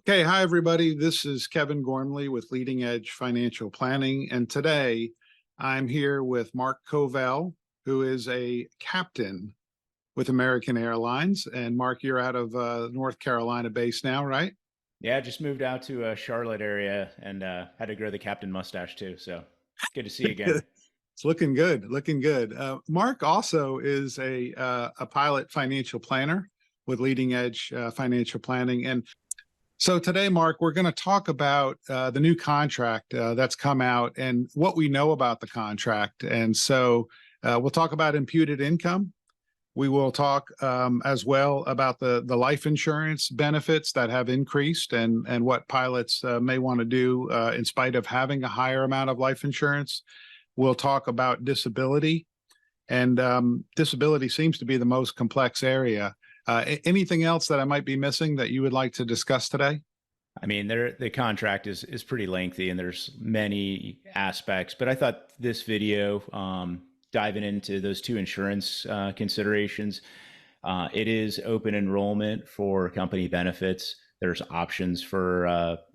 Okay, hi everybody. This is Kevin Gormley with Leading Edge Financial Planning, and today I'm here with Mark Covell, who is a captain with American Airlines. And Mark, you're out of North Carolina base now, right? Yeah, just moved out to Charlotte area and had to grow the captain mustache too. So good to see you again. It's looking good, looking good. Mark also is a pilot financial planner with Leading Edge Financial Planning, and so today, Mark, we're going to talk about the new contract that's come out and what we know about the contract. And so we'll talk about imputed income. We will talk as well about the life insurance benefits that have increased and what pilots may want to do in spite of having a higher amount of life insurance. We'll talk about disability, and disability seems to be the most complex area. Anything else that I might be missing that you would like to discuss today? I mean, the contract is pretty lengthy and there's many aspects, but I thought this video, diving into those two insurance considerations, it is open enrollment for company benefits. There's options for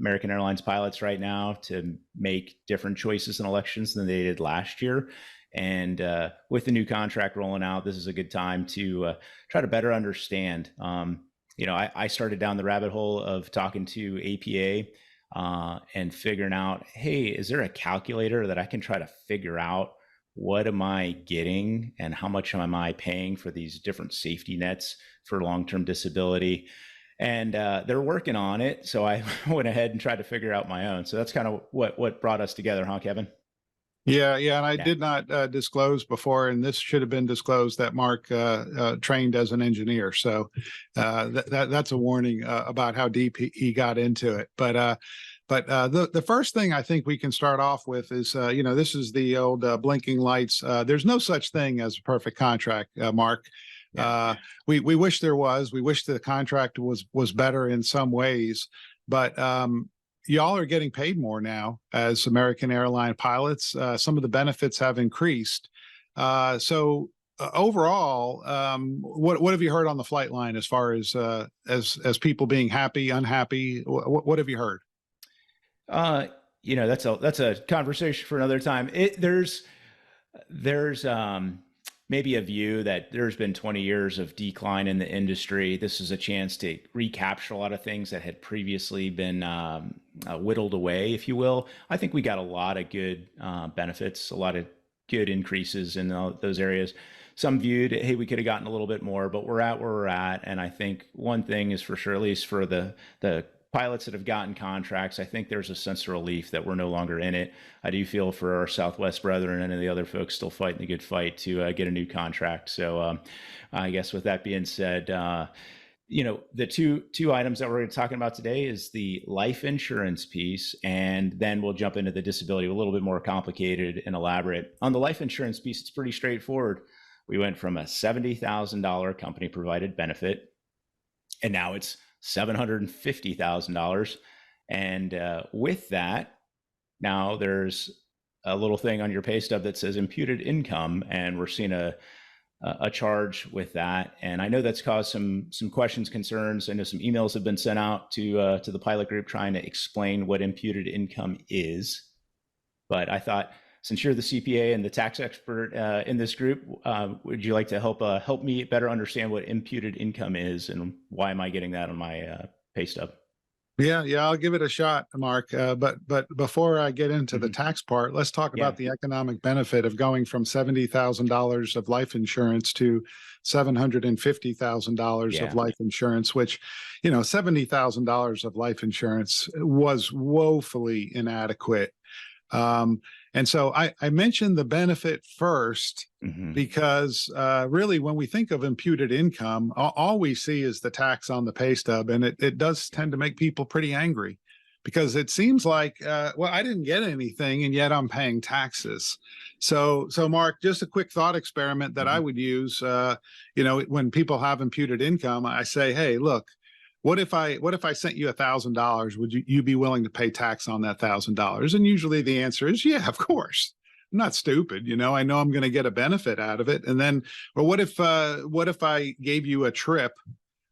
American Airlines pilots right now to make different choices in elections than they did last year. And with the new contract rolling out, this is a good time to try to better understand. I started down the rabbit hole of talking to APA and figuring out, hey, is there a calculator that I can try to figure out what am I getting and how much am I paying for these different safety nets for long-term disability? And they're working on it. So I went ahead and tried to figure out my own. So that's kind of what brought us together, huh, Kevin? Yeah, and I Yeah. did not disclose before, and this should have been disclosed that Mark trained as an engineer. So that's a warning about how deep he got into it. But the first thing I think we can start off with is this is the old blinking lights. There's no such thing as a perfect contract, Mark. Yeah. We wish there was. We wish the contract was better in some ways, but y'all are getting paid more now as American airline pilots. Some of the benefits have increased. So overall, what have you heard on the flight line as far as people being happy, unhappy? What have you heard? Uh, that's a conversation for another time. There's maybe a view that there's been 20 years of decline in the industry. This is a chance to recapture a lot of things that had previously been whittled away, if you will. I think we got a lot of good benefits, a lot of good increases in those areas. Some viewed, hey, we could have gotten a little bit more, but we're at where we're at. And I think one thing is for sure, at least for the pilots that have gotten contracts, I think there's a sense of relief that we're no longer in it. I do feel for our Southwest brethren and the other folks still fighting the good fight to get a new contract. So I guess with that being said, the two items that we're talking about today is the life insurance piece, and then we'll jump into the disability, a little bit more complicated and elaborate. On the life insurance piece, it's pretty straightforward. We went from a $70,000 company provided benefit, and now it's $750,000. And with that, now there's a little thing on your pay stub that says imputed income, and we're seeing a charge with that. And I know that's caused some questions, concerns. I know some emails have been sent out to the pilot group trying to explain what imputed income is. But I thought, since you're the CPA and the tax expert in this group, would you like to help me better understand what imputed income is and why am I getting that on my pay stub? Yeah, I'll give it a shot, Mark. But before I get into the Hmm. tax part, let's talk Yeah. about the economic benefit of going from $70,000 of life insurance to $750,000 of Yeah. life insurance, which, $70,000 of life insurance was woefully inadequate. And so I mentioned the benefit first Hmm. because really, when we think of imputed income, all we see is the tax on the pay stub. And it does tend to make people pretty angry because it seems like, well, I didn't get anything and yet I'm paying taxes. So Mark, just a quick thought experiment that I Hmm. would use, when people have imputed income, I say, hey, look, what if I sent you $1,000? Would you be willing to pay tax on that $1,000? And usually the answer is, yeah, of course. I'm not stupid, I know I'm going to get a benefit out of it. And then, well, what if I gave you a trip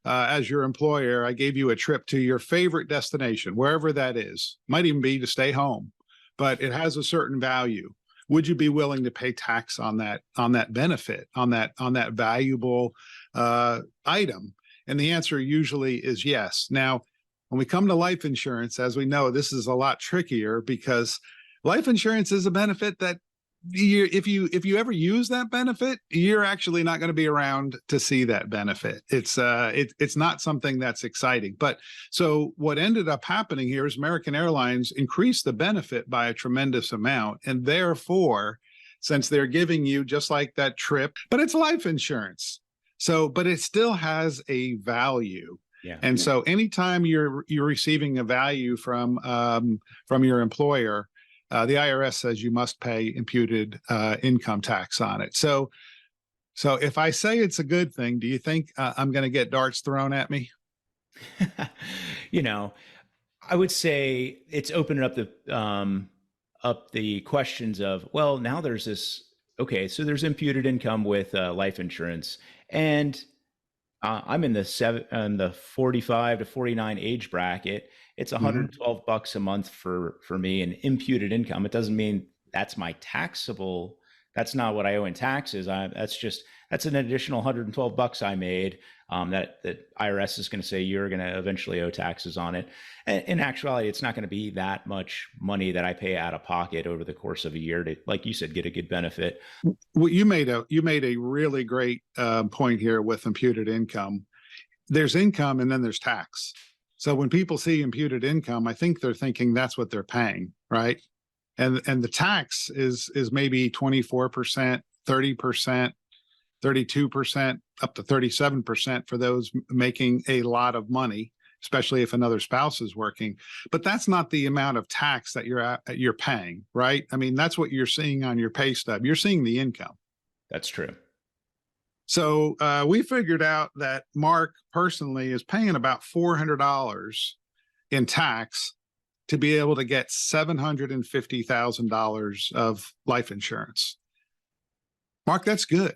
as your employer, I gave you a trip to your favorite destination, wherever that is, might even be to stay home, but it has a certain value. Would you be willing to pay tax on that benefit, on that valuable item? And the answer usually is yes. Now, when we come to life insurance, as we know, this is a lot trickier because life insurance is a benefit that if you ever use that benefit, you're actually not going to be around to see that benefit. It's not something that's exciting. But so what ended up happening here is American Airlines increased the benefit by a tremendous amount, and therefore, since they're giving you just like that trip, but it's life insurance. So, but it still has a value. Yeah. And so anytime you're receiving a value from your employer, the IRS says you must pay imputed income tax on it. So if I say it's a good thing, do you think I'm going to get darts thrown at me? You know, I would say it's opening up the questions of, well, now there's this. Okay, so there's imputed income with life insurance, and I'm in the 45 to 49 age bracket. It's $112 a month for me, and imputed income. It doesn't mean that's my taxable. That's not what I owe in taxes. That's an additional $112 I made. That IRS is going to say you're going to eventually owe taxes on it. And in actuality, it's not going to be that much money that I pay out of pocket over the course of a year to, like you said, get a good benefit. Well, you made a really great point here with imputed income. There's income and then there's tax. So when people see imputed income, I think they're thinking that's what they're paying, right? And the tax is maybe 24%, 30%, 32%, up to 37% for those making a lot of money, especially if another spouse is working. But that's not the amount of tax that you're paying, right? I mean, that's what you're seeing on your pay stub. You're seeing the income. That's true. So we figured out that Mark personally is paying about $400 in tax to be able to get $750,000 of life insurance. Mark, that's good.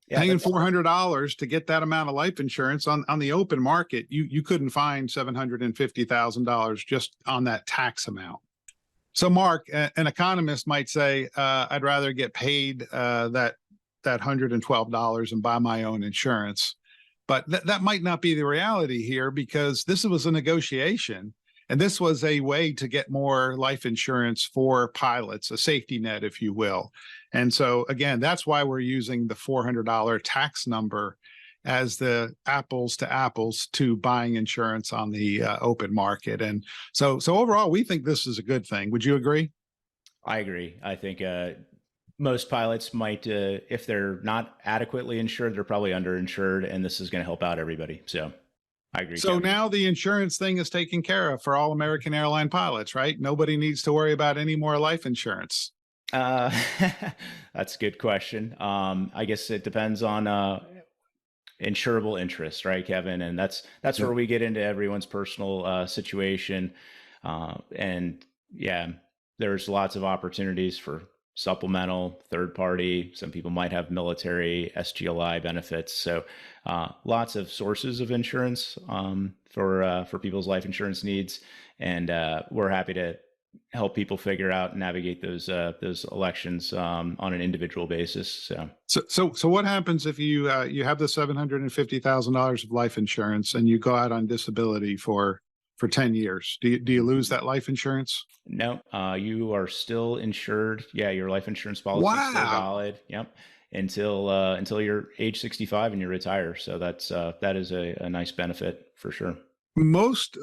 Yeah, paying $400 to get that amount of life insurance on the open market, you couldn't find $750,000 just on that tax amount. So, Mark, an economist might say, I'd rather get paid that $112 and buy my own insurance. But that might not be the reality here, because this was a negotiation. And this was a way to get more life insurance for pilots, a safety net, if you will. And so, again, that's why we're using the $400 tax number as the apples to apples to buying insurance on the open market. And so overall, we think this is a good thing. Would you agree? I agree. I think most pilots might, if they're not adequately insured, they're probably underinsured, and this is going to help out everybody. So I agree. So now the insurance thing is taken care of for all American airline pilots, right? Nobody needs to worry about any more life insurance. That's a good question. I guess it depends on insurable interest, right, Kevin? And that's where we get into everyone's personal situation. And yeah, there's lots of opportunities for supplemental, third party. Some people might have military SGLI benefits. So lots of sources of insurance for people's life insurance needs. And we're happy to help people figure out and navigate those elections on an individual basis. So what happens if you have the $750,000 of life insurance and you go out on disability for 10 years? Do you lose that life insurance? No, you are still insured. Yeah, your life insurance policy is still valid. Yep, until you're age 65 and you retire. So that is a nice benefit for sure. Most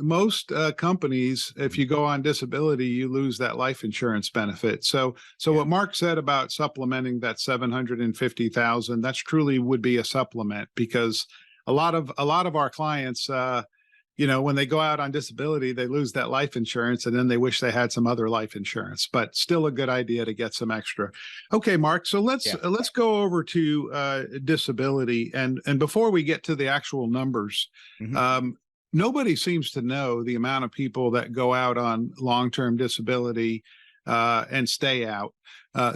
companies, if you go on disability, you lose that life insurance benefit. So what Mark said about supplementing that 750,000, that's truly would be a supplement, because a lot of our clients, when they go out on disability, they lose that life insurance and then they wish they had some other life insurance, but still a good idea to get some extra. Okay, Mark, so let's go over to disability. And before we get to the actual numbers, nobody seems to know the amount of people that go out on long-term disability and stay out.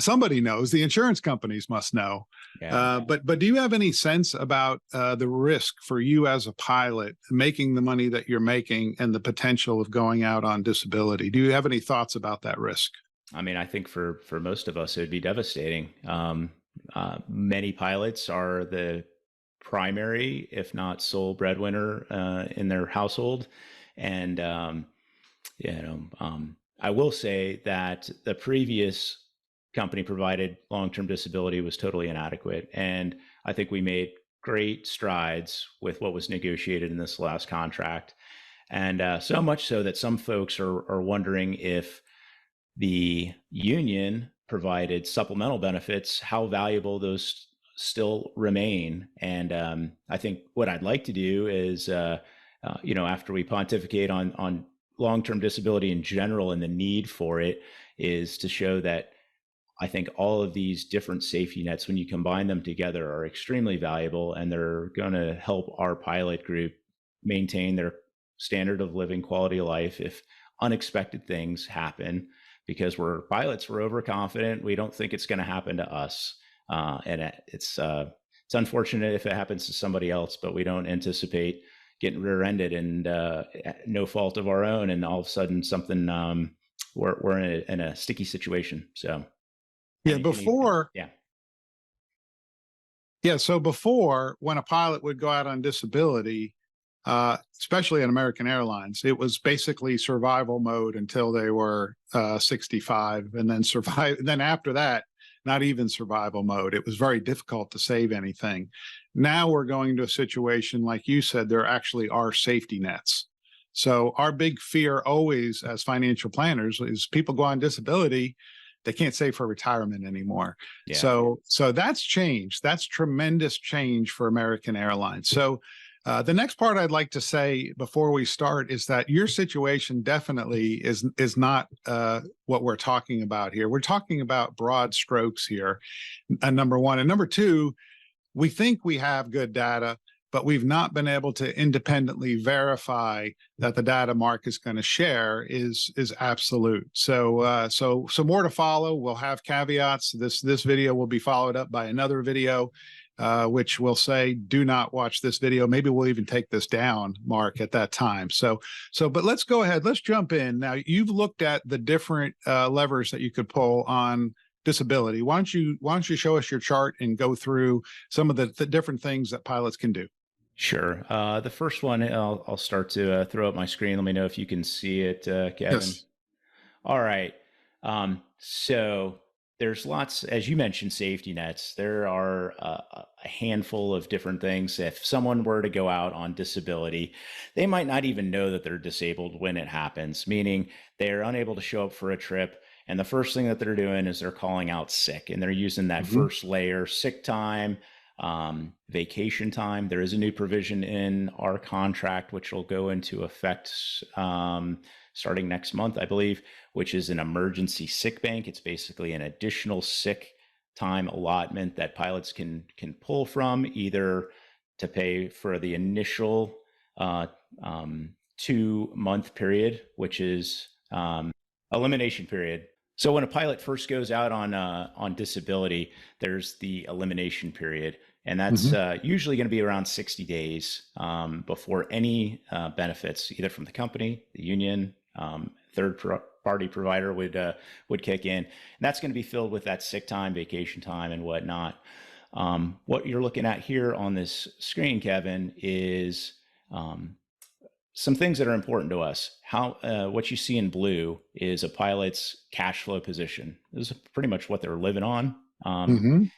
Somebody knows. The insurance companies must know. Yeah. But do you have any sense about the risk for you as a pilot making the money that you're making and the potential of going out on disability? Do you have any thoughts about that risk? I mean, I think for most of us, it would be devastating. Many pilots are the primary, if not sole breadwinner in their household, and you know, I will say that the previous company provided long-term disability was totally inadequate, and I think we made great strides with what was negotiated in this last contract, and so much so that some folks are wondering if the union provided supplemental benefits, how valuable those still remain. And I think what I'd like to do is, after we pontificate on long-term disability in general and the need for it, is to show that I think all of these different safety nets, when you combine them together, are extremely valuable, and they're going to help our pilot group maintain their standard of living, quality of life if unexpected things happen. Because we're pilots, we're overconfident. We don't think it's going to happen to us, and it's unfortunate if it happens to somebody else, but we don't anticipate getting rear-ended and no fault of our own, and all of a sudden something we're in a sticky situation. So. Yeah, before. Yeah. Yeah, so before, when a pilot would go out on disability, especially at American Airlines, it was basically survival mode until they were 65, and then survive. And then after that, not even survival mode. It was very difficult to save anything. Now we're going to a situation, like you said, there actually are safety nets. So our big fear always as financial planners is people go on disability, they can't save for retirement anymore. Yeah. So that's changed. That's tremendous change for American Airlines. So the next part I'd like to say before we start is that your situation definitely is not what we're talking about here. We're talking about broad strokes here, number one. And number two, we think we have good data, but we've not been able to independently verify that the data Mark is going to share is absolute. So more to follow. We'll have caveats. This video will be followed up by another video, which will say, do not watch this video. Maybe we'll even take this down, Mark, at that time. But let's go ahead. Let's jump in. Now, you've looked at the different levers that you could pull on disability. Why don't you show us your chart and go through some of the different things that pilots can do? Sure. The first one, I'll start to throw up my screen. Let me know if you can see it, Kevin. Yes. All right. So there's lots, as you mentioned, safety nets. There are a handful of different things. If someone were to go out on disability, they might not even know that they're disabled when it happens, meaning they're unable to show up for a trip. And the first thing that they're doing is they're calling out sick, and they're using that first layer, sick time, vacation time. There is a new provision in our contract, which will go into effect starting next month, I believe, which is an emergency sick bank. It's basically an additional sick time allotment that pilots can pull from, either to pay for the initial 2-month period, which is elimination period. So when a pilot first goes out on disability, there's the elimination period, and that's usually going to be around 60 days before any benefits, either from the company, the union, third-party provider would kick in. And that's going to be filled with that sick time, vacation time, and whatnot. What you're looking at here on this screen, Kevin, is some things that are important to us. What you see in blue is a pilot's cash flow position. This is pretty much what they're living on. And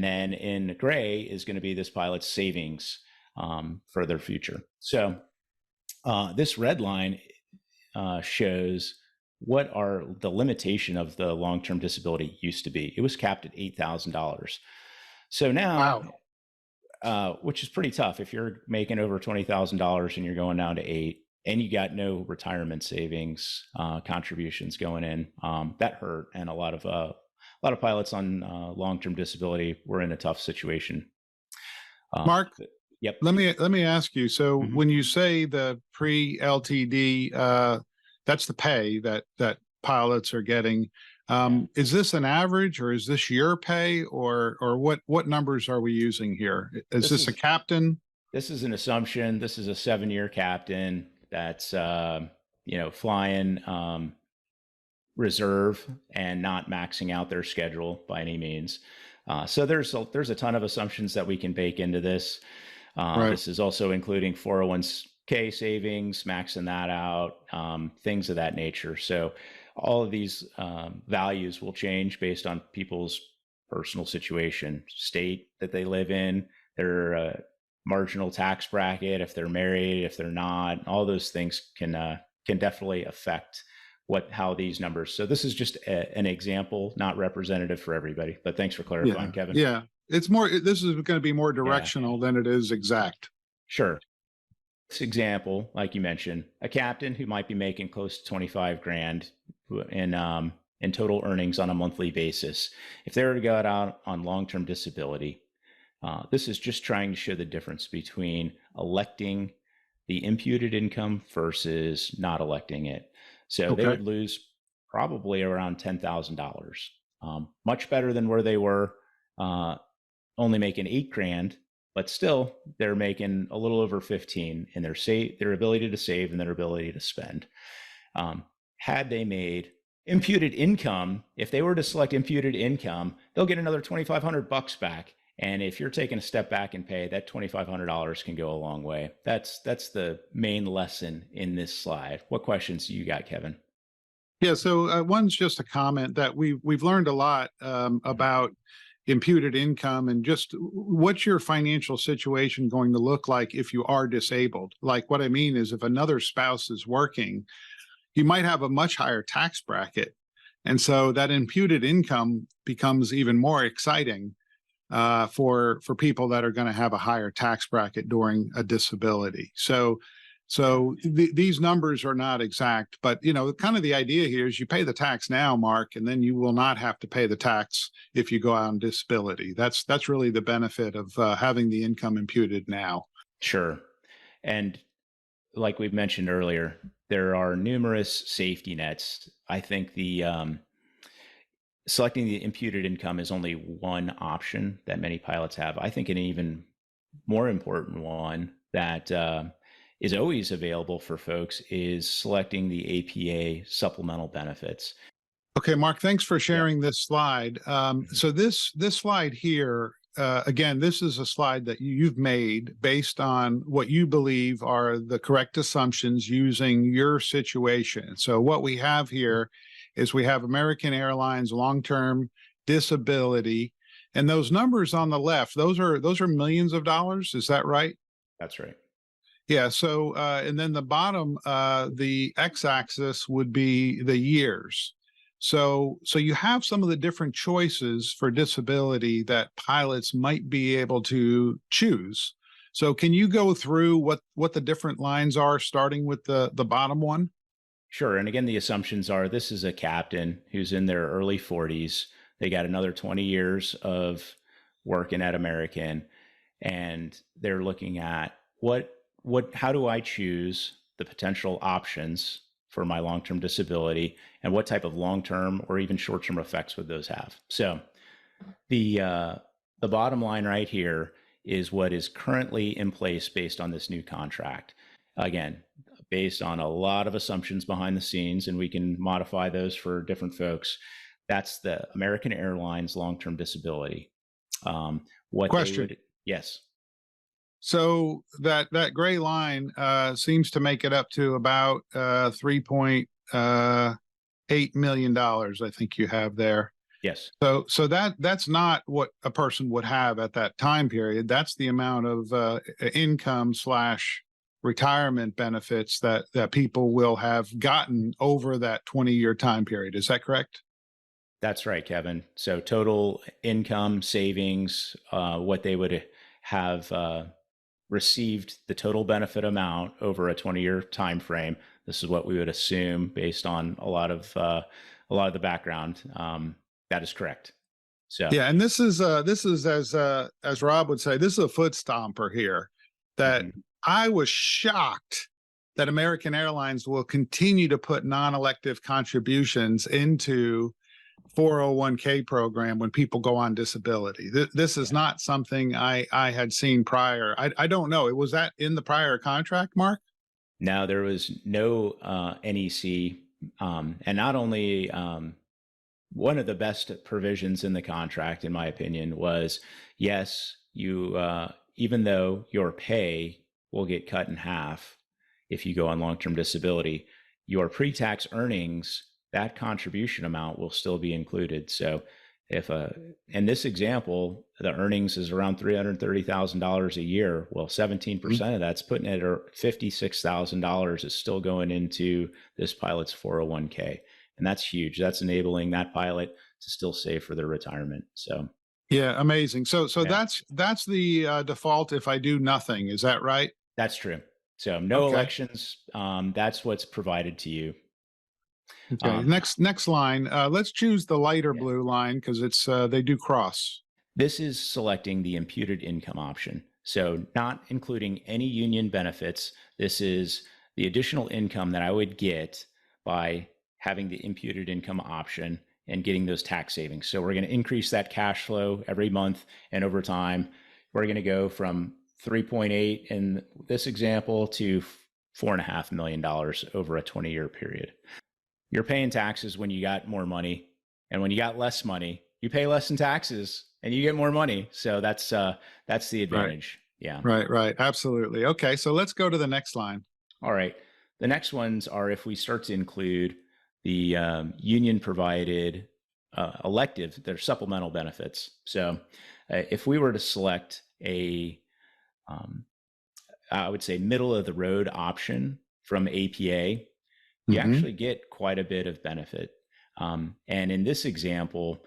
then in gray is going to be this pilot's savings for their future. So this red line shows what are the limitation of the long-term disability used to be. It was capped at $8,000. So now, which is pretty tough if you're making over $20,000 and you're going down to $8,000 and you got no retirement savings contributions going in. That hurt, and a lot of pilots on long-term disability were in a tough situation. Mark, yep. Let me ask you. So when you say the pre-LTD, that's the pay that pilots are getting. Is this an average, or is this your pay, or what numbers are we using here? Is This this a is captain? this is an assumption. This is a 7-year captain that's flying reserve and not maxing out their schedule by any means. So there's a ton of assumptions that we can bake into this. Right. This is also including 401k savings, maxing that out, things of that nature. So all of these values will change based on people's personal situation, state that they live in, their marginal tax bracket, if they're married, if they're not. All those things can definitely affect how these numbers. So this is just an example, not representative for everybody. But thanks for clarifying, Yeah. Kevin. Yeah. It's more. This is going to be more Yeah, directional than it is exact. sure. This example, like you mentioned, a captain who might be making close to 25 grand in total earnings on a monthly basis. If they were to go out on long-term disability, this is just trying to show the difference between electing the imputed income versus not electing it. So they Okay. would lose probably around $10,000, much better than where they were, only making 8 grand, but still they're making a little over 15 in their ability to save and their ability to spend. Had they made imputed income, if they were to select imputed income, they'll get another $2,500 back. And if you're taking a step back and pay, that $2,500 can go a long way. That's the main lesson in this slide. What questions do you got, Kevin? Yeah. So one's just a comment that we've learned a lot about imputed income, and just what's your financial situation going to look like if you are disabled. Like, what I mean is, if another spouse is working, you might have a much higher tax bracket, and so that imputed income becomes even more exciting for people that are going to have a higher tax bracket during a disability. So these numbers are not exact, but kind of the idea here is you pay the tax now, Mark, and then you will not have to pay the tax if you go out on disability. That's really the benefit of having the income imputed now. Sure. And like we've mentioned earlier, there are numerous safety nets. I think selecting the imputed income is only one option that many pilots have. I think an even more important one that is always available for folks is selecting the APA supplemental benefits. Okay, Mark, thanks for Yeah. sharing this slide. So this slide here, again, this is a slide that you've made based on what you believe are the correct assumptions using your situation. So what we have here is we have American Airlines long-term disability, and those numbers on the left, those are millions of dollars. Is that right? That's right. Yeah. So and then the bottom, the x-axis would be the years. So you have some of the different choices for disability that pilots might be able to choose. So can you go through what the different lines are, starting with the bottom one? Sure. And again, the assumptions are this is a captain who's in their early 40s. They got another 20 years of working at American, and they're looking at how do I choose the potential options for my long-term disability, and what type of long-term or even short-term effects would those have? So the bottom line right here is what is currently in place based on this new contract. Again, based on a lot of assumptions behind the scenes, and we can modify those for different folks. That's the American Airlines long-term disability. Question. Yes. So that gray line seems to make it up to about $3.8 million, I think you have there. Yes. So that's not what a person would have at that time period. That's the amount of income / retirement benefits that people will have gotten over that 20-year time period. Is that correct? That's right, Kevin. So total income, savings, what they would have received, the total benefit amount over a 20-year time frame. This is what we would assume based on a lot of the background. That is correct. So yeah, and this is as Rob would say, this is a foot stomper here. That I was shocked that American Airlines will continue to put non-elective contributions into 401k program when people go on disability. This is Yeah. not something I had seen prior. I don't know. Was that in the prior contract, Mark? Now there was no NEC, and not only one of the best provisions in the contract, in my opinion, was yes, you even though your pay will get cut in half if you go on long-term disability, your pre-tax earnings, that contribution amount will still be included. So if in this example, the earnings is around $330,000 a year, well, 17% of that's putting it, or $56,000 is still going into this pilot's 401k. And that's huge. That's enabling that pilot to still save for their retirement. So Yeah, amazing. So yeah, that's the default if I do nothing. Is that right? that's true. So no Okay. elections. That's what's provided to you. Okay. Um, Next line. Let's choose the lighter yeah. blue line because it's they do cross. This is selecting the imputed income option. So not including any union benefits. This is the additional income that I would get by having the imputed income option and getting those tax savings. So we're going to increase that cash flow every month, and over time, we're going to go from 3.8 in this example to $4.5 million over a 20-year period. You're paying taxes when you got more money, and when you got less money, you pay less in taxes and you get more money. So that's the Right. advantage. Yeah. Right. Absolutely. Okay. So let's go to the next line. All right. The next ones are if we start to include the union provided elective, they're supplemental benefits. So if we were to select a, I would say middle of the road option from APA, you actually get quite a bit of benefit. And in this example,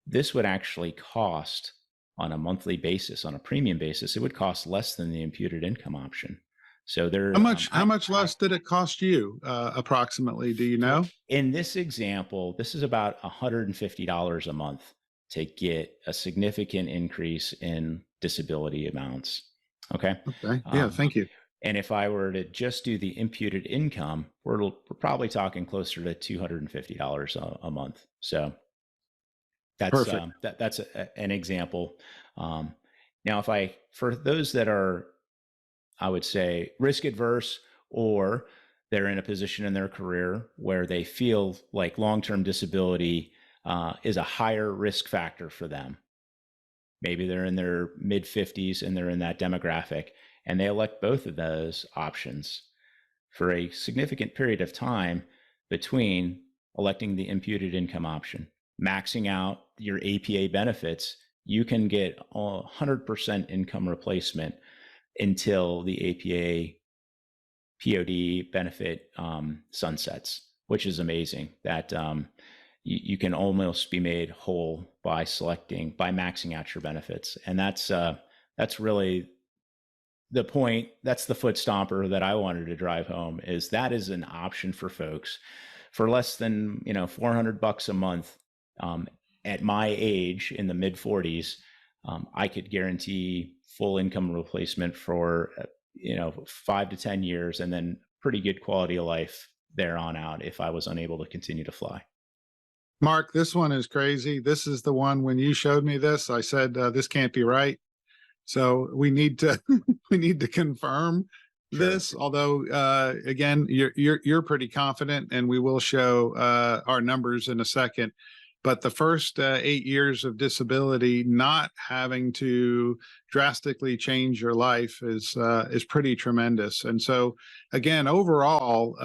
this would actually cost on a monthly basis, on a premium basis, it would cost less than the imputed income option. So there, How much less did it cost you approximately? Do you know? in this example, this is about $150 a month to get a significant increase in disability amounts. Okay. Okay. Yeah. Thank you. And if I were to just do the imputed income, we're probably talking closer to $250 a month. So that's Perfect. that's an example. Now, for those that are, I would say, risk adverse, or they're in a position in their career where they feel like long-term disability is a higher risk factor for them. Maybe they're in their mid 50s and they're in that demographic, and they elect both of those options for a significant period of time between electing the imputed income option, maxing out your APA benefits. You can get 100% income replacement until the APA POD benefit sunsets, which is amazing. That you can almost be made whole by maxing out your benefits, and that's really the point. That's the foot stomper that I wanted to drive home. Is that is an option for folks for less than $400 a month. At my age, in the mid 40s, I could guarantee full income replacement for 5 to 10 years, and then pretty good quality of life there on out if I was unable to continue to fly. Mark, this one is crazy. This is the one when you showed me this, I said, this can't be right. So we need to we need to confirm this. Although again, you're pretty confident, and we will show our numbers in a second. But the first 8 years of disability, not having to drastically change your life, is pretty tremendous. And so again, overall,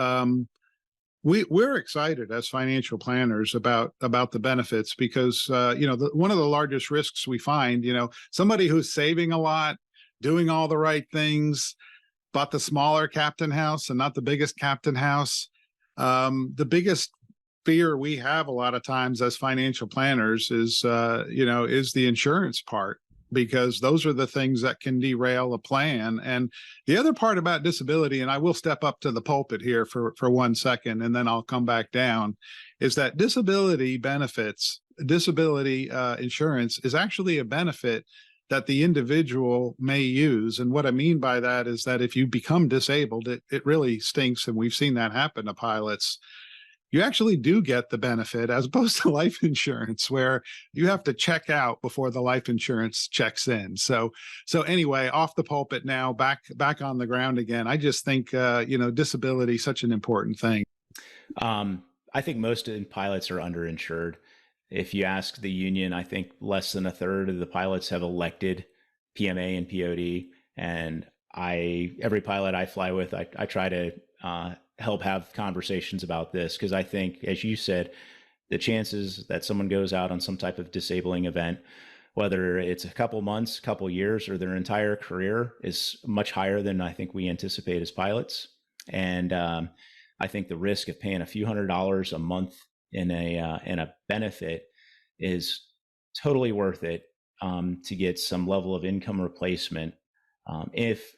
we're excited as financial planners about the benefits, because one of the largest risks we find, somebody who's saving a lot, doing all the right things, bought the smaller captain house and not the biggest captain house. The biggest fear we have a lot of times as financial planners is the insurance part, because those are the things that can derail a plan. And the other part about disability, and I will step up to the pulpit here for 1 second, and then I'll come back down, is that disability benefits, disability insurance is actually a benefit that the individual may use. And what I mean by that is that if you become disabled, it really stinks. And we've seen that happen to pilots. you actually do get the benefit as opposed to life insurance where you have to check out before the life insurance checks in. So anyway, off the pulpit now, back on the ground again. I just think disability is such an important thing. I think most pilots are underinsured. If you ask the union, I think less than a third of the pilots have elected PMA and POD. And every pilot I fly with, I try to help have conversations about this because I think, as you said, the chances that someone goes out on some type of disabling event, whether it's a couple months, couple years, or their entire career, is much higher than I think we anticipate as pilots. And I think the risk of paying a few $100s a month in a benefit is totally worth it to get some level of income replacement if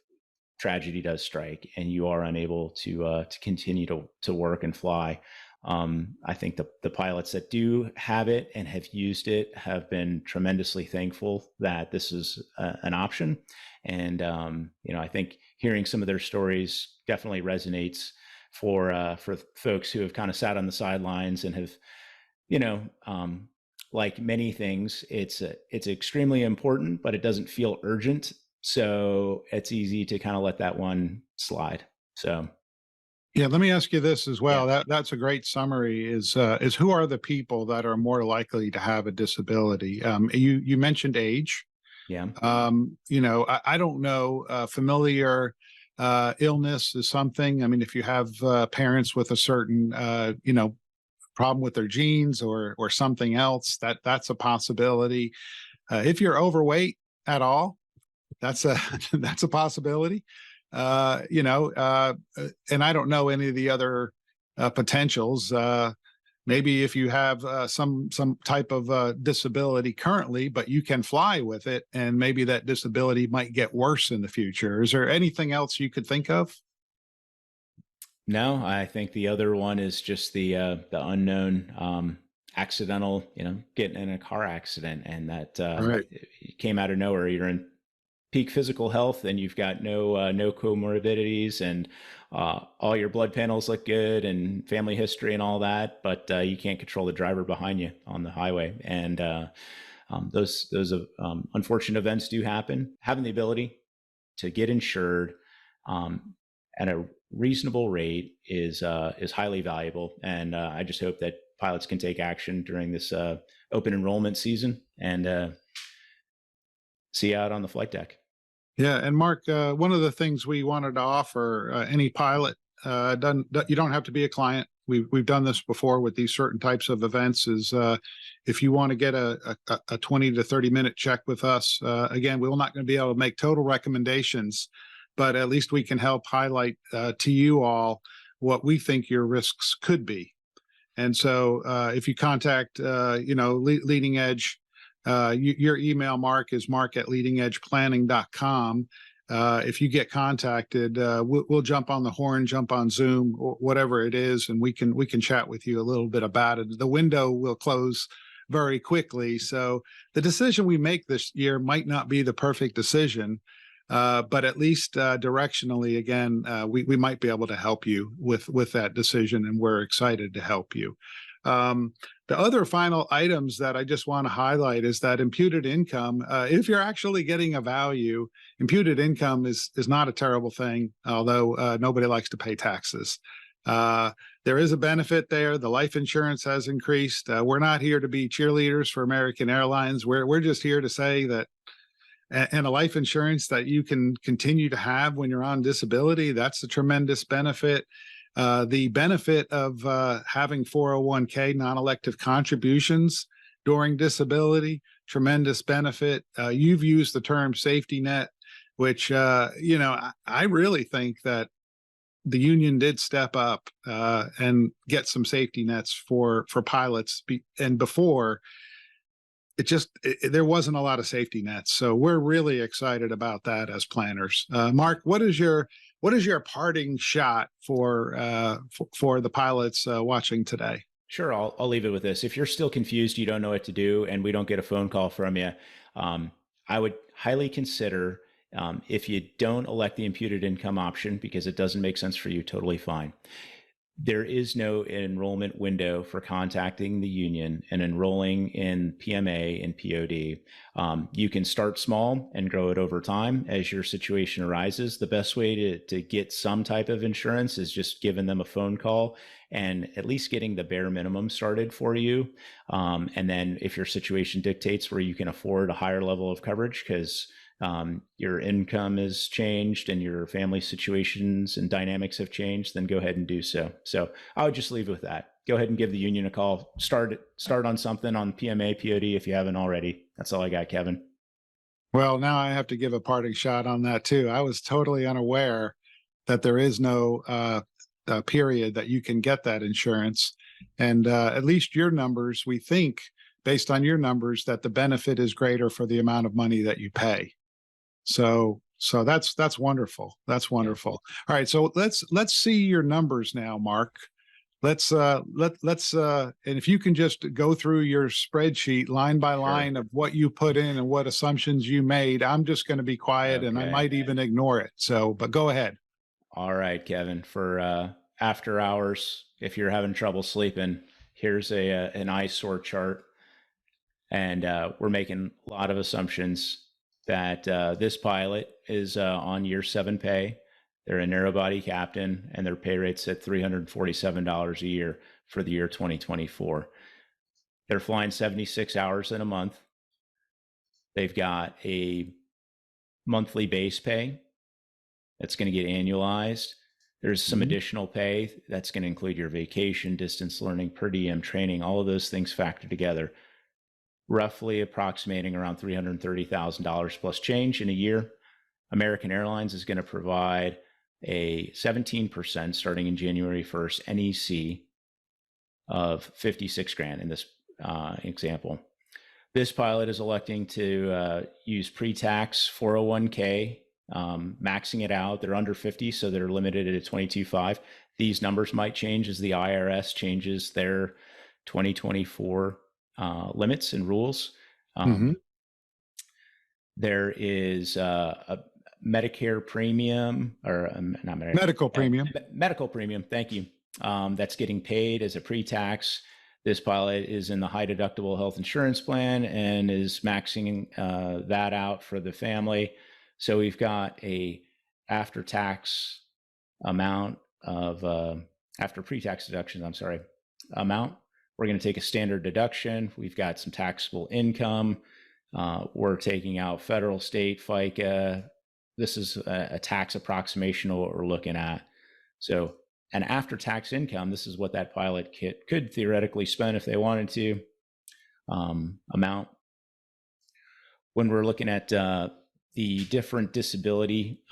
tragedy does strike and you are unable to continue to work and fly. I think the pilots that do have it and have used it have been tremendously thankful that this is an option. And I think hearing some of their stories definitely resonates for folks who have kind of sat on the sidelines and have, like many things, it's extremely important, but it doesn't feel urgent. So it's easy to kind of let that one slide. So Yeah, let me ask you this as well. yeah, That's a great summary. Is who are the people that are more likely to have a disability? You mentioned age. yeah, I don't know. Familiar illness is something. I mean, if you have parents with a certain problem with their genes or something else, that's a possibility. If you're overweight at all, that's a that's a possibility. And I don't know any of the other potentials. Maybe if you have some type of disability currently, but you can fly with it, and maybe that disability might get worse in the future. Is there anything else you could think of? no, I think the other one is just the unknown accidental, getting in a car accident, and that All right. it came out of nowhere. You're in peak physical health and you've got no comorbidities and all your blood panels look good and family history and all that, but you can't control the driver behind you on the highway. And those unfortunate events do happen. Having the ability to get insured at a reasonable rate is highly valuable. And I just hope that pilots can take action during this open enrollment season and see you out on the flight deck. Yeah, and Mark, one of the things we wanted to offer any pilot, you don't have to be a client. We've done this before with these certain types of events. Is if you want to get a 20 to 30-minute check with us, again, we're not going to be able to make total recommendations, but at least we can help highlight to you all what we think your risks could be. And so, if you contact, Leading Edge. Your email, Mark, is mark@leadingedgeplanning.com. If you get contacted, we'll jump on the horn, jump on Zoom, or whatever it is, and we can chat with you a little bit about it. The window will close very quickly, so the decision we make this year might not be the perfect decision, but at least directionally, again, we might be able to help you with that decision, and we're excited to help you. The other final items that I just want to highlight is that imputed income, if you're actually getting a value, imputed income is not a terrible thing, although nobody likes to pay taxes. There is a benefit there. The life insurance has increased. We're not here to be cheerleaders for American Airlines. We're just here to say that and a life insurance that you can continue to have when you're on disability, that's a tremendous benefit. The benefit of having 401k non-elective contributions during disability, tremendous benefit. You've used the term safety net, which, I really think that the union did step up and get some safety nets for pilots. And before, there wasn't a lot of safety nets. So we're really excited about that as planners. Mark, what is your parting shot for the pilots watching today? Sure, I'll leave it with this. If you're still confused, you don't know what to do, and we don't get a phone call from you, I would highly consider if you don't elect the imputed income option because it doesn't make sense for you, totally fine. There is no enrollment window for contacting the union and enrolling in PMA and POD. You can start small and grow it over time as your situation arises. The best way to get some type of insurance is just giving them a phone call and at least getting the bare minimum started for you. And then if your situation dictates where you can afford a higher level of coverage because your income has changed and your family situations and dynamics have changed, then go ahead and do so. So I would just leave it with that. Go ahead and give the union a call. Start on something on PMA, POD if you haven't already. That's all I got, Kevin. Well, now I have to give a parting shot on that too. I was totally unaware that there is no period that you can get that insurance. And at least your numbers, we think, based on your numbers, that the benefit is greater for the amount of money that you pay. So that's wonderful. That's wonderful. All right, so let's see your numbers now, Mark. Let's and if you can just go through your spreadsheet line by line of what you put in and what assumptions you made. I'm just going to be quiet and I might even ignore it. So, but go ahead. All right, Kevin, for after hours, if you're having trouble sleeping, here's an eyesore chart. And we're making a lot of assumptions that this pilot is on year 7 pay. They're a narrow body captain, and their pay rate's at $347 a year for the year 2024. They're flying 76 hours in a month. They've got a monthly base pay that's going to get annualized. There's some additional pay that's going to include your vacation, distance learning, per diem, training, all of those things factored together, roughly approximating around $330,000 plus change in a year. American Airlines is going to provide a 17% starting in January 1st NEC of 56 grand in this example. This pilot is electing to use pre-tax 401k, maxing it out. They're under 50, so they're limited at 22.5. These numbers might change as the IRS changes their 2024 limits and rules. There is a Medicare premium, or not Medicare, medical premium. Medical premium. Thank you. That's getting paid as a pre-tax. This pilot is in the high deductible health insurance plan and is maxing that out for the family. So we've got a after-tax amount of after pre-tax deductions. I'm sorry, amount. We're going to take a standard deduction. We've got some taxable income. We're taking out federal, state, FICA. This is a tax approximation of what we're looking at. So an after-tax income, this is what that pilot could theoretically spend if they wanted to, amount. When we're looking at the different disability,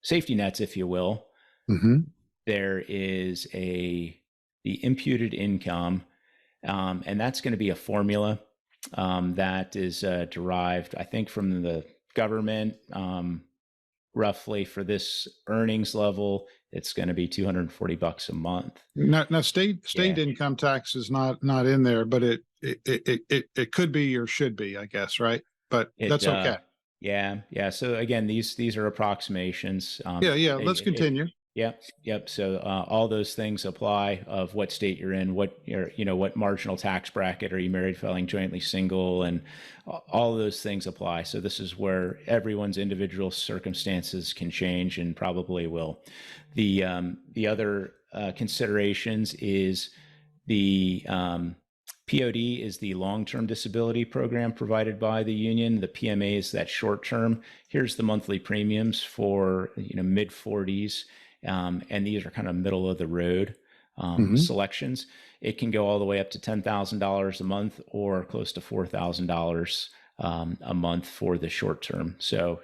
safety nets, if you will, there is the imputed income, and that's going to be a formula that is derived, I think, from the government. Roughly for this earnings level, it's going to be $240 a month. Now state income tax is not in there, but it could be or should be, I guess, right? But that's okay. Yeah. So again, these are approximations. Let's continue. Yep. So all those things apply of what state you're in, what marginal tax bracket, are you married, filing jointly, single, and all of those things apply. So this is where everyone's individual circumstances can change and probably will. The other considerations is the POD is the long-term disability program provided by the union. The PMA is that short-term. Here's the monthly premiums for mid 40s. And these are kind of middle of the road selections. It can go all the way up to $10,000 a month or close to $4,000 a month for the short term. So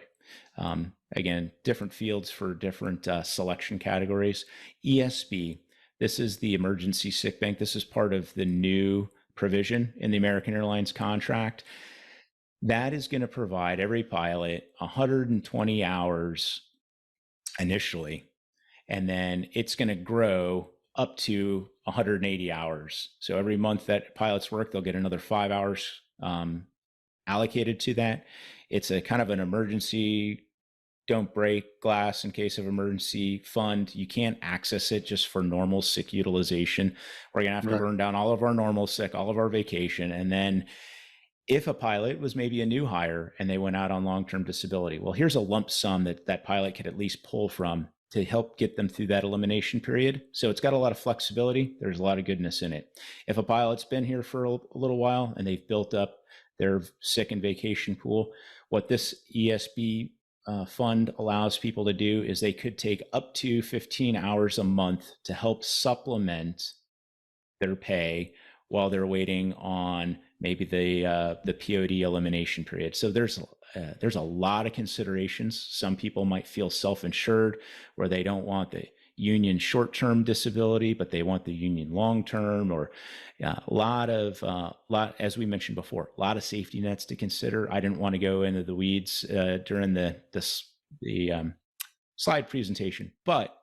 again, different fields for different selection categories. ESB, this is the emergency sick bank. This is part of the new provision in the American Airlines contract. That is going to provide every pilot 120 hours initially, and then it's going to grow up to 180 hours. So every month that pilots work, they'll get another 5 hours allocated to that. It's a kind of an emergency don't break glass in case of emergency fund. You can't access it just for normal sick utilization. We're going to have to Right. burn down all of our normal sick, all of our vacation. And then if a pilot was maybe a new hire and they went out on long-term disability, well, here's a lump sum that that pilot could at least pull from to help get them through that elimination period. So it's got a lot of flexibility. There's a lot of goodness in it. If a pilot's been here for a little while and they've built up their sick and vacation pool, what this ESB fund allows people to do is they could take up to 15 hours a month to help supplement their pay while they're waiting on maybe the POD elimination period. So there's a lot of considerations. Some people might feel self-insured where they don't want the union short-term disability, but they want the union long-term, or a lot, as we mentioned before, a lot of safety nets to consider. I didn't want to go into the weeds during the slide presentation, but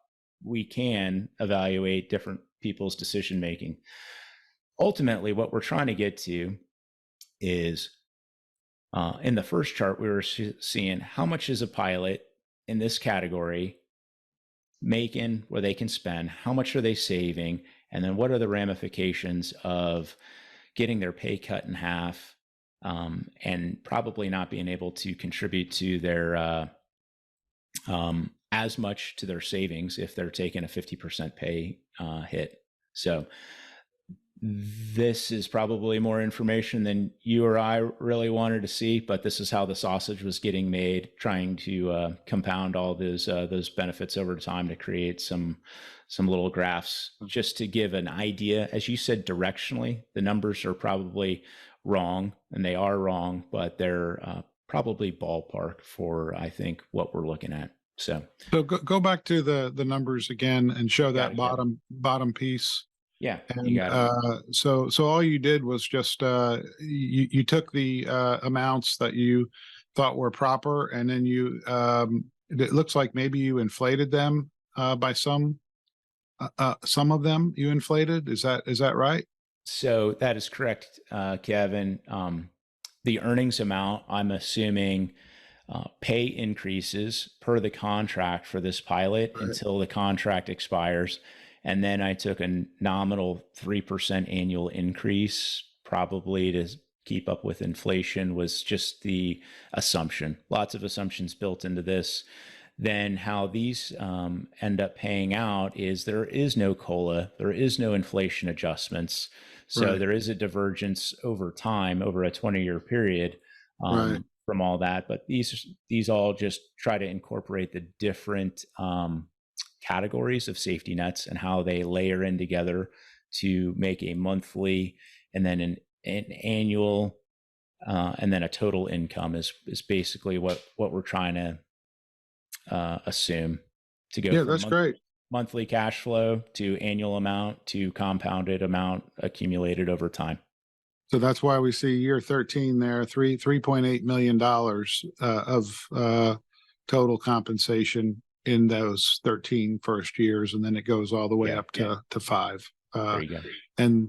we can evaluate different people's decision making. Ultimately, what we're trying to get to is in the first chart, we were seeing how much is a pilot in this category making where they can spend, how much are they saving, and then what are the ramifications of getting their pay cut in half and probably not being able to contribute to their as much to their savings if they're taking a 50% pay hit. So this is probably more information than you or I really wanted to see, but this is how the sausage was getting made, trying to compound all those benefits over time to create some little graphs just to give an idea. As you said, directionally, the numbers are probably wrong, and they are wrong, but they're probably ballpark for, I think, what we're looking at. So go back to the numbers again and show that bottom piece. Yeah, And you got it. so all you did was just you took the amounts that you thought were proper, and then you it looks like maybe you inflated them by some of them you inflated. Is that right? So that is correct, Kevin. The earnings amount, I'm assuming pay increases per the contract for this pilot until the contract expires. And then I took a nominal 3% annual increase, probably to keep up with inflation, was just the assumption. Lots of assumptions built into this. Then how these end up paying out is there is no COLA, there is no inflation adjustments. So there is a divergence over time, over a 20-year period from all that. But these all just try to incorporate the different categories of safety nets and how they layer in together to make a monthly and then an annual and then a total income is basically what we're trying to assume to go from that's great. Monthly cash flow to annual amount to compounded amount accumulated over time. So that's why we see year 13 there, $3.8 million of total compensation in those 13 first years, and then it goes all the way up to 5. There you go. And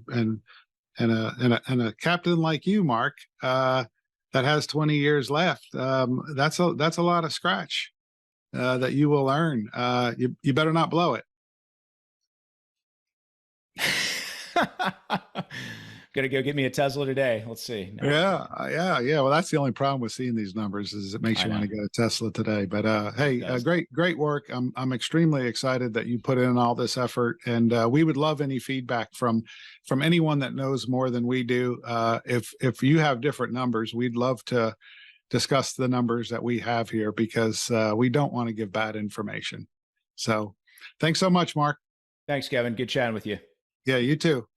a captain like you, Mark, that has 20 years left. That's a lot of scratch that you will earn. You better not blow it. Gonna go get me a Tesla today. Let's see. No. Yeah. Well, that's the only problem with seeing these numbers is it makes you want to get a Tesla today. But hey, great work. I'm extremely excited that you put in all this effort, and we would love any feedback from anyone that knows more than we do. If you have different numbers, we'd love to discuss the numbers that we have here because we don't want to give bad information. So, thanks so much, Mark. Thanks, Kevin. Good chatting with you. Yeah, you too.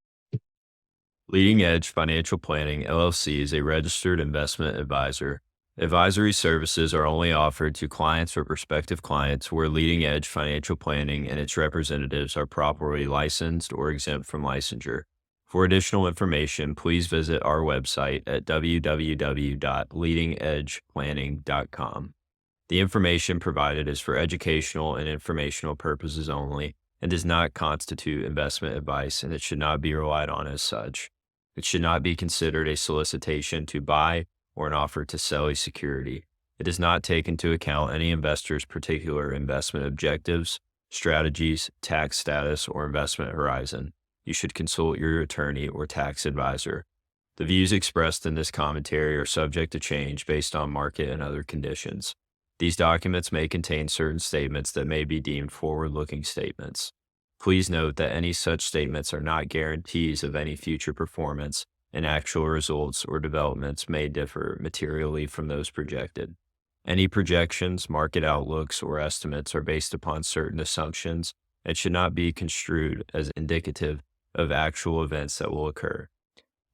Leading Edge Financial Planning, LLC is a registered investment advisor. Advisory services are only offered to clients or prospective clients where Leading Edge Financial Planning and its representatives are properly licensed or exempt from licensure. For additional information, please visit our website at www.leadingedgeplanning.com. The information provided is for educational and informational purposes only and does not constitute investment advice, and it should not be relied on as such. It should not be considered a solicitation to buy or an offer to sell a security. It does not take into account any investor's particular investment objectives, strategies, tax status, or investment horizon. You should consult your attorney or tax advisor. The views expressed in this commentary are subject to change based on market and other conditions. These documents may contain certain statements that may be deemed forward-looking statements. Please note that any such statements are not guarantees of any future performance, and actual results or developments may differ materially from those projected. Any projections, market outlooks, or estimates are based upon certain assumptions and should not be construed as indicative of actual events that will occur.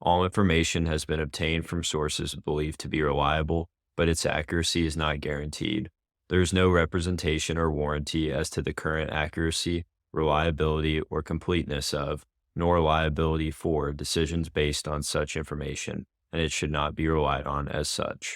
All information has been obtained from sources believed to be reliable, but its accuracy is not guaranteed. There is no representation or warranty as to the current accuracy, reliability, or completeness of, nor liability for decisions based on such information, and it should not be relied on as such.